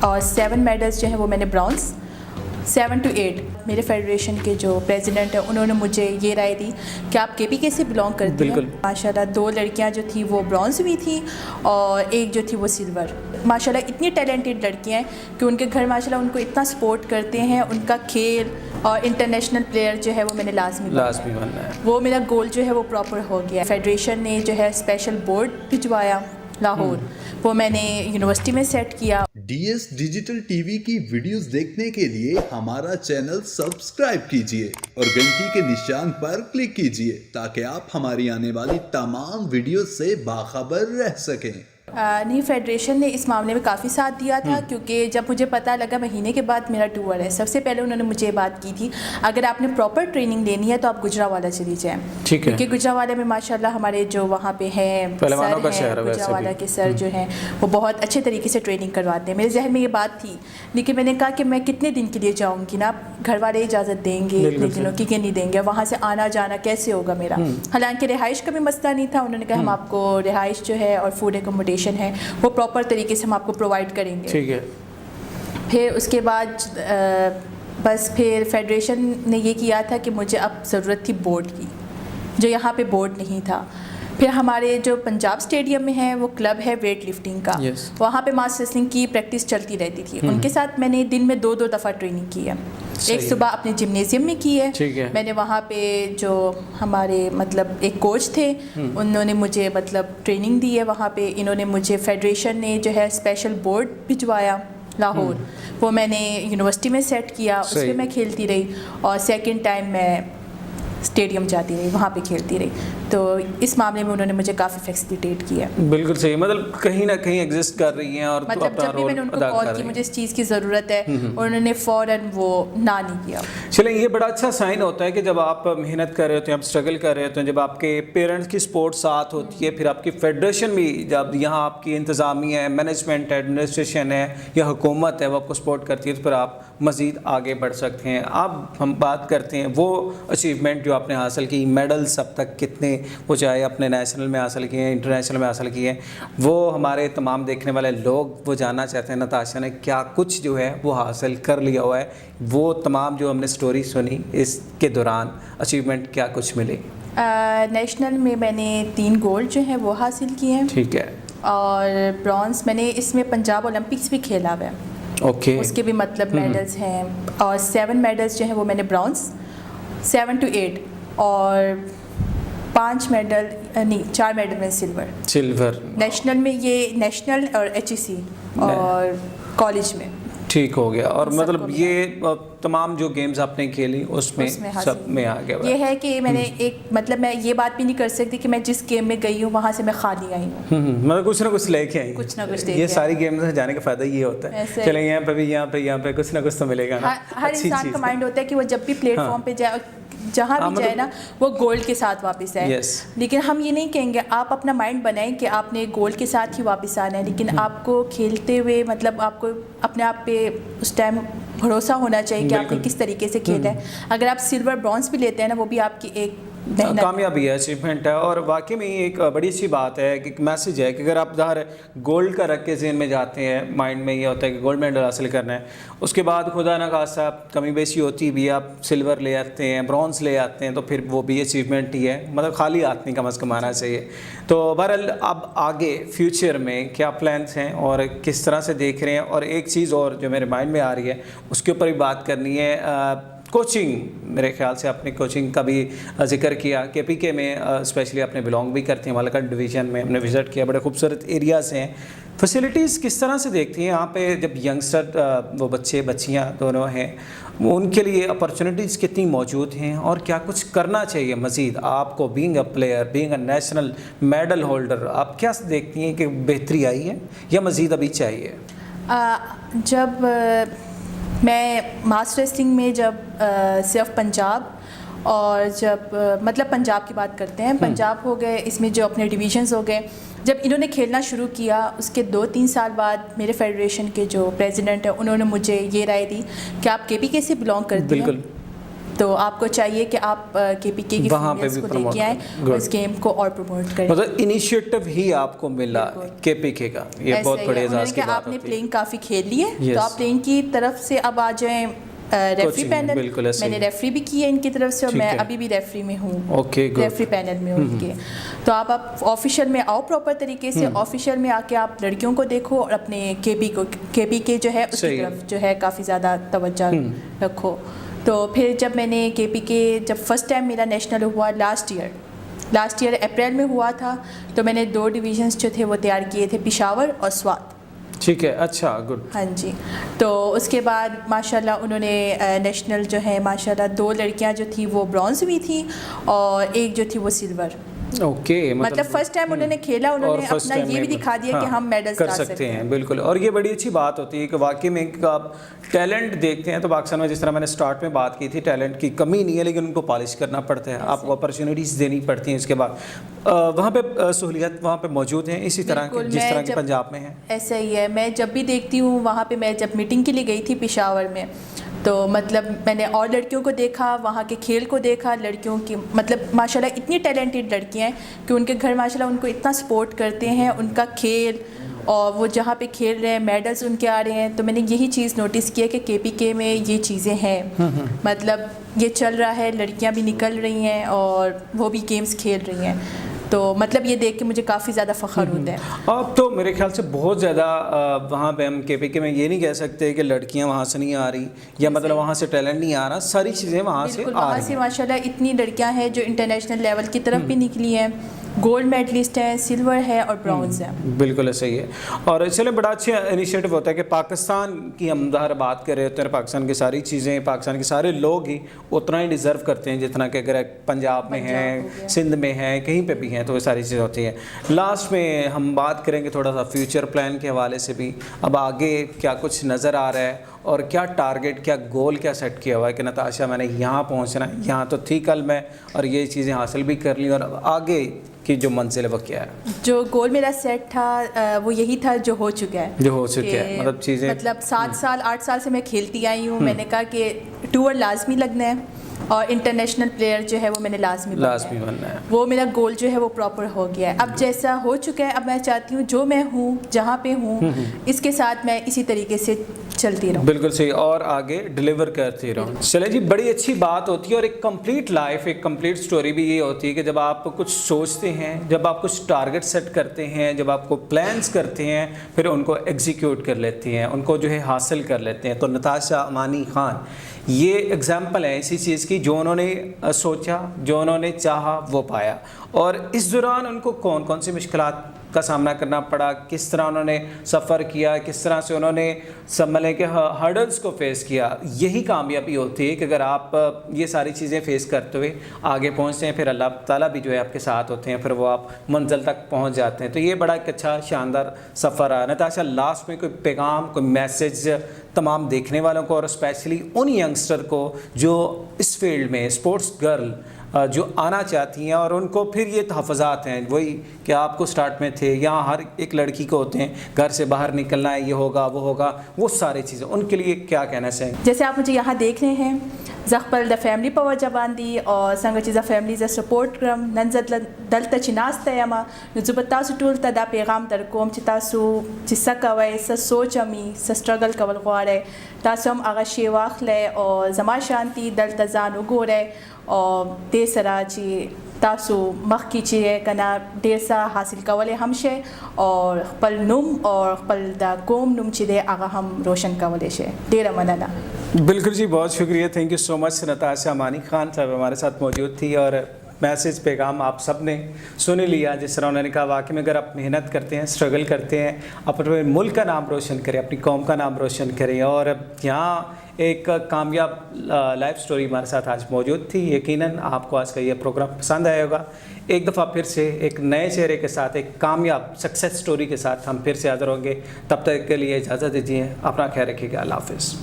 اور 7 میڈلس جو ہیں وہ میں نے برانز 7 to 8. میرے فیڈریشن کے جو پریزیڈنٹ ہیں انہوں نے مجھے یہ رائے دی کہ آپ کے پی کے سے بلانگ کرتی ہیں. ماشاء اللہ 2 لڑکیاں جو تھیں وہ برانز ہوئی تھیں اور ایک جو تھی وہ سلور. ماشاء اللہ اتنی ٹیلنٹڈ لڑکیاں ہیں کہ ان کے گھر ماشاء اللہ ان کو اتنا سپورٹ کرتے ہیں. ان کا کھیل اور انٹرنیشنل پلیئر جو ہے وہ میں نے لازمی بننا ہے. وہ میرا گول جو ہے وہ پراپر ہو گیا. فیڈریشن نے جو ہے اسپیشل بورڈ بھجوایا لاہور, وہ میں نے یونیورسٹی میں سیٹ کیا. D S digital T V کی ویڈیوز دیکھنے کے لیے ہمارا چینل سبسکرائب کیجیے اور گھنٹی کے نشان پر کلک کیجیے تاکہ آپ ہماری آنے والی تمام ویڈیوز سے باخبر رہ سکیں. نہیں, فیڈریشن نے اس معاملے میں کافی ساتھ دیا تھا کیونکہ جب مجھے پتہ لگا مہینے کے بعد میرا ٹور ہے, سب سے پہلے انہوں نے مجھے یہ بات کی تھی اگر آپ نے پراپر ٹریننگ لینی ہے تو آپ گجراوالا چلی جائیں, کیونکہ گجراوالا میں ماشاءاللہ ہمارے جو وہاں پہ ہیں گجراوالا کے سر جو ہیں وہ بہت اچھے طریقے سے ٹریننگ کرواتے ہیں. میرے ذہن میں یہ بات تھی لیکن میں نے کہا کہ میں کتنے دن کے لیے جاؤں گی نا, گھر والے اجازت دیں گے اتنے دنوں کی کہ نہیں دیں گے, وہاں سے آنا جانا کیسے ہوگا میرا. حالانکہ رہائش کا بھی مسئلہ نہیں تھا, انہوں نے کہا ہم آپ کو رہائش جو ہے اور فوڈ ایکوموڈیشن ہے وہ پراپر طریقے سے ہم آپ کو پرووائڈ کریں گے. ٹھیک ہے. پھر اس کے بعد بس پھر فیڈریشن نے یہ کیا تھا کہ مجھے اب ضرورت تھی بورڈ کی, جو یہاں پہ بورڈ نہیں تھا. پھر ہمارے جو پنجاب اسٹیڈیم میں ہے وہ کلب ہے ویٹ لفٹنگ کا, وہاں پہ ماس ریسلنگ کی پریکٹس چلتی رہتی تھی. ان کے ساتھ میں نے دن میں 2 دفعہ ٹریننگ کی ہے. ایک صبح اپنے جمنیزیم میں کی ہے, میں نے وہاں پہ جو ہمارے مطلب ایک کوچ تھے انہوں نے مجھے مطلب ٹریننگ دی ہے وہاں پہ. انہوں نے مجھے فیڈریشن نے جو ہے اسپیشل بورڈ بھجوایا لاہور, وہ میں نے یونیورسٹی میں سیٹ کیا, اس پہ میں کھیلتی رہی. اور سیکنڈ ٹائم میں اسٹیڈیم جاتی رہی, وہاں پہ کھیلتی رہی. تو اس معاملے میں انہوں نے مجھے کافی فیسیلیٹیٹ کیا. بالکل صحیح, مطلب کہیں نہ کہیں ایگزسٹ کر رہی ہیں اور مطلب جب بھی میں نے ان کو کال کی مجھے اس چیز کی ضرورت ہے اور انہوں نے فوراً وہ نہ نہیں کیا. چلیں, یہ بڑا اچھا سائن ہوتا ہے کہ جب آپ محنت کر رہے ہوتے ہیں, آپ اسٹرگل کر رہے ہوتے ہیں, جب آپ کے پیرنٹس کی سپورٹ ساتھ ہوتی ہے, پھر آپ کی فیڈریشن بھی, جب یہاں آپ کی انتظامیہ ہے, مینجمنٹ ہے, ایڈمنسٹریشن ہے یا حکومت ہے وہ آپ کو سپورٹ کرتی ہے, تو پھر آپ مزید آگے بڑھ سکتے ہیں. اب ہم بات کرتے ہیں وہ اچیومنٹ جو آپ نے حاصل کی, میڈلز اب تک کتنے, وہ چاہے اپنے نیشنل میں حاصل کیے ہیں, انٹرنیشنل میں حاصل کیے ہیں, وہ ہمارے تمام دیکھنے والے لوگ وہ جاننا چاہتے ہیں نتاشا نے کیا کچھ جو ہے وہ حاصل کر لیا ہوا ہے. وہ تمام جو ہم نے سٹوری سنی اس کے دوران اچیومنٹ کیا کچھ ملی. نیشنل میں میں نے 3 گولڈ جو ہیں وہ حاصل کیے ہیں. ٹھیک ہے. اور برانز میں نے اس میں پنجاب اولمپکس بھی کھیلا ہوا ہے. اوکے. اس کے بھی مطلب میڈلز ہیں. اور 7 میڈلز جو ہیں وہ میں نے برانز 7 to 8 اور 5 میڈل نہیں 4 میڈل میں سلور. نیشنل میں یہ نیشنل اور HEC اور کالج میں. ٹھیک ہو گیا. اور مطلب یہ تمام جو گیمز آپ نے کھیلی اس میں سب میں آ گیا. یہ ہے کہ میں نے ایک مطلب میں یہ بات بھی نہیں کر سکتی کہ میں جس گیم میں گئی ہوں وہاں سے میں خالی آئی ہوں. مطلب کچھ نہ کچھ لے کے آئی, کچھ نہ کچھ. یہ ساری گیمز میں جانے کا فائدہ یہ ہوتا ہے, چلیں یہاں پہ بھی یہاں پہ کچھ نہ کچھ تو ملے گا نا. ہر انسان کا مائنڈ ہوتا ہے کہ وہ جب بھی پلیٹ فارم پہ جائے, جہاں بھی جائے نا, وہ گولڈ کے ساتھ واپس آئے. لیکن ہم یہ نہیں کہیں گے, آپ اپنا مائنڈ بنائیں کہ آپ نے گولڈ کے ساتھ ہی واپس آنا ہے, لیکن آپ کو کھیلتے ہوئے مطلب آپ کو اپنے آپ پہ اس ٹائم بھروسہ ہونا چاہیے کہ آپ نے کس طریقے سے کھیلا ہے. اگر آپ سلور برانز بھی لیتے ہیں نا, وہ بھی آپ کی ایک کامیابی ہے, اچیومنٹ ہے. اور واقعی میں ایک بڑی اچھی بات ہے کہ میسج ہے کہ اگر آپ ظاہر گولڈ کا رکھ کے ذہن میں جاتے ہیں, مائنڈ میں یہ ہوتا ہے کہ گولڈ میڈل حاصل کرنا ہے, اس کے بعد خدا نہ خاصہ کمی بیشی ہوتی بھی, آپ سلور لے آتے ہیں, برانز لے آتے ہیں, تو پھر وہ بھی اچیومنٹ ہی ہے. مطلب خالی ہاتھ نہیں کم از کم آنا چاہیے. تو بہرحال اب آگے فیوچر میں کیا پلانس ہیں اور کس طرح سے دیکھ رہے ہیں. اور ایک چیز اور جو میرے مائنڈ میں آ رہی ہے اس کے اوپر بھی بات کرنی ہے. کوچنگ, میرے خیال سے آپ نے کوچنگ کا بھی ذکر کیا. کے پی کے میں اسپیشلی آپ نے بلانگ بھی کرتے ہیں, مالکٹ ڈویژن میں ہم نے وزٹ کیا, بڑے خوبصورت ایریاز ہیں. فیسلٹیز کس طرح سے دیکھتی ہیں یہاں پہ جب ینگسٹر وہ بچے بچیاں دونوں ہیں, ان کے لیے اپرچونیٹیز کتنی موجود ہیں اور کیا کچھ کرنا چاہیے مزید آپ کو, being a player, being a national medal holder, آپ کیا دیکھتی ہیں کہ بہتری آئی ہے یا مزید ابھی چاہیے؟ جب میں ماس ریسلنگ میں جب صرف پنجاب اور جب مطلب پنجاب کی بات کرتے ہیں, پنجاب ہو گئے, اس میں جو اپنے ڈویژنز ہو گئے, جب انہوں نے کھیلنا شروع کیا اس کے 2-3 سال بعد میرے فیڈریشن کے جو پریزیڈنٹ ہیں انہوں نے مجھے یہ رائے دی کہ آپ کے پی کے سے بلانگ کرتی ہیں, تو آپ کو چاہیے کہ آپ کے پی کے کی فیمیلز کو لے کے آئیں اور اس گیم کو اور پروموٹ کریں. مطلب انیشیٹو ہی آپ کو ملا کے پی کے کا, یہ بہت بڑے اعزاز کی بات آپ نے ہوتی ہے. پلینگ کافی کھیل لی ہے تو آپ پلینگ کی طرف سے اب آ جائیں ریفری پینل. میں نے ریفری بھی کی ہے ان کی طرف سے اور میں ابھی بھی ریفری میں ہوں, ریفری پینل میں ہوں ان کے. تو آپ آفیشیل میں آؤ پراپر طریقے سے, آفیشیل میں آ کے آپ لڑکیوں کو دیکھو اور اپنے کے پی کے جو ہے اس کی طرف جو ہے کافی زیادہ توجہ رکھو. تو پھر جب میں نے کے پی کے جب فرسٹ ٹائم میرا نیشنل ہوا لاسٹ ایئر اپریل میں ہوا تھا, تو میں نے 2 ڈویژنس جو تھے وہ تیار کیے تھے, پشاور اور سوات. ٹھیک ہے, اچھا, گڈ. ہاں جی. تو اس کے بعد ماشاءاللہ انہوں نے نیشنل جو ہے ماشاءاللہ 2 لڑکیاں جو تھیں وہ برونز ہوئی تھیں اور ایک جو تھی وہ سلور. اوکے, مطلب فرسٹ ٹائم انہوں نے کھیلا, انہوں نے اپنا یہ بھی دکھا دیا کہ ہم میڈلز کر سکتے ہیں. بالکل, اور یہ بڑی اچھی بات ہوتی ہے کہ واقعی میں آپ ٹیلنٹ دیکھتے ہیں تو پاکستان میں, جس طرح میں نے سٹارٹ میں بات کی تھی, ٹیلنٹ کی کمی نہیں ہے لیکن ان کو پالش کرنا پڑتا ہے, آپ کو اپرچونیٹیز دینی پڑتی ہیں. اس کے بعد وہاں پہ سہولیات وہاں پہ موجود ہیں اسی طرح کی جس طرح کی پنجاب میں ہیں. ایسا ہی ہے, میں جب بھی دیکھتی ہوں وہاں پہ, میں جب میٹنگ کے لیے گئی تھی پشاور میں, تو مطلب میں نے اور لڑکیوں کو دیکھا, وہاں کے کھیل کو دیکھا, لڑکیوں کی مطلب ماشاءاللہ اتنی ٹیلنٹڈ لڑکیاں ہیں کہ ان کے گھر ماشاءاللہ ان کو اتنا سپورٹ کرتے ہیں, ان کا کھیل اور وہ جہاں پہ کھیل رہے ہیں میڈلز ان کے آ رہے ہیں. تو میں نے یہی چیز نوٹس کیا کہ کے پی کے میں یہ چیزیں ہیں, مطلب یہ چل رہا ہے, لڑکیاں بھی نکل رہی ہیں اور وہ بھی گیمز کھیل رہی ہیں. تو مطلب یہ دیکھ کے مجھے کافی زیادہ فخر ہوتا ہے. اب تو میرے خیال سے بہت زیادہ وہاں پہ ہم کے پی کے میں یہ نہیں کہہ سکتے کہ لڑکیاں وہاں سے نہیں آ رہی یا مطلب وہاں سے ٹیلنٹ نہیں آ رہا, ساری چیزیں وہاں سے آ رہی ہیں. وہاں سے ماشاءاللہ اتنی لڑکیاں ہیں جو انٹرنیشنل لیول کی طرف بھی نکلی ہیں, گولڈ میڈلسٹ ہیں, سلور ہے اور برونز ہے. بالکل صحیح ہے. اور چلے بڑا اچھا انیشیٹو ہوتا ہے کہ پاکستان کی ہم ظاہر بات کر رہے ہوتے ہیں, پاکستان کی ساری چیزیں, پاکستان کے سارے لوگ ہی اتنا ہی ڈیزرو کرتے ہیں جتنا کہ اگر پنجاب میں ہیں, سندھ میں ہیں, کہیں پہ بھی ہیں, تو وہ ساری چیزیں ہوتی ہیں. لاسٹ میں ہم بات کریں گے تھوڑا سا فیوچر پلان کے حوالے سے بھی, اب آگے کیا کچھ نظر آ رہا ہے اور کیا ٹارگٹ, کیا گول کیا سیٹ کیا ہوا ہے کہ نتاشا میں نے یہاں پہنچنا ہے, یہاں تو تھی کل میں اور یہ چیزیں حاصل بھی کر لی, اور آگے کی جو منزل ہے وہ کیا ہے؟ جو گول میرا سیٹ تھا وہ یہی تھا جو ہو چکا ہے, مطلب چیزیں, مطلب 7 سال 8 سال سے میں کھیلتی آئی ہوں. میں نے کہا کہ ٹور لازمی لگنا ہے اور انٹرنیشنل پلیئر جو ہے وہ میں نے لازمی بننا ہے. وہ میرا گول جو ہے وہ پراپر ہو گیا ہے. اب جیسا ہو چکا ہے, اب میں چاہتی ہوں جو میں ہوں, جہاں پہ ہوں, اس کے ساتھ میں اسی طریقے سے چلتی رہوں. بالکل صحیح, اور آگے ڈیلیور کرتی رہوں. چلے جی, بڑی اچھی بات ہوتی ہے. اور ایک کمپلیٹ لائف, ایک کمپلیٹ سٹوری بھی یہ ہوتی ہے کہ جب آپ کچھ سوچتے ہیں, جب آپ کچھ ٹارگٹ سیٹ کرتے ہیں, جب آپ کو پلانس کرتے ہیں, پھر ان کو ایگزیکیوٹ کر لیتے ہیں, ان کو جو ہے حاصل کر لیتے ہیں. تو نتاشا امانی خان یہ ایگزامپل ہے اسی چیز کی, جو انہوں نے سوچا, جو انہوں نے چاہا وہ پایا. اور اس دوران ان کو کون کون سی مشکلات کا سامنا کرنا پڑا, کس طرح انہوں نے سفر کیا, کس طرح سے انہوں نے سنبھلنے کے ہرڈلز کو فیس کیا. یہی کامیابی ہوتی ہے کہ اگر آپ یہ ساری چیزیں فیس کرتے ہوئے آگے پہنچتے ہیں, پھر اللہ تعالیٰ بھی جو ہے آپ کے ساتھ ہوتے ہیں, پھر وہ آپ منزل تک پہنچ جاتے ہیں. تو یہ بڑا ایک اچھا شاندار سفر ہے. نتاشا, لاسٹ میں کوئی پیغام, کوئی میسیج تمام دیکھنے والوں کو اور اسپیشلی ان ینگسٹر کو جو اس فیلڈ میں اسپورٹس گرل جو آنا چاہتی ہیں, اور ان کو پھر یہ تحفظات ہیں وہی کہ آپ کو سٹارٹ میں تھے, یہاں ہر ایک لڑکی کو ہوتے ہیں, گھر سے باہر نکلنا ہے, یہ ہوگا وہ ہوگا, وہ ساری چیزیں, ان کے لیے کیا کہنا چاہیں؟ جیسے آپ مجھے یہاں دیکھ رہے ہیں, زخپل دا فیملی پاور جباندی اور سنگچ دا فیملی دا سپورٹ کرم ننزد دلتا چناست یما نزبتا سٹول تا دا پیغام در کوم چتاسو چسا کوي سوچ امی سٹرگل کول غواړي تاسو هم هغه شی واخلئ او زما شانتي دلته ځان وګورئ او دې سره چې تاسو مخکې چې کنه ډېر څه حاصل کولی هم شئ او خپل نوم او خپل د قوم نوم چې دی هغه هم روشن کولی شئ. ډېره مننه. بالکل جی, بہت شکریہ, تھینک یو سو مچ. نتاشا امانی خان صاحب ہمارے ساتھ موجود تھی اور میسیج پیغام آپ سب نے سن لیا. جس طرح انہوں نے کہا, واقعی میں اگر آپ محنت کرتے ہیں, اسٹرگل کرتے ہیں, اپنے ملک کا نام روشن کریں, اپنی قوم کا نام روشن کریں. اور یہاں ایک کامیاب لائف سٹوری ہمارے ساتھ آج موجود تھی. یقیناً آپ کو آج کا یہ پروگرام پسند آئے ہوگا. ایک دفعہ پھر سے ایک نئے چہرے کے ساتھ, ایک کامیاب سکسیس سٹوری کے ساتھ ہم پھر سے حاضر ہوں گے. تب تک کے لیے اجازت دیجیے, اپنا خیال رکھیے گا. اللہ حافظ.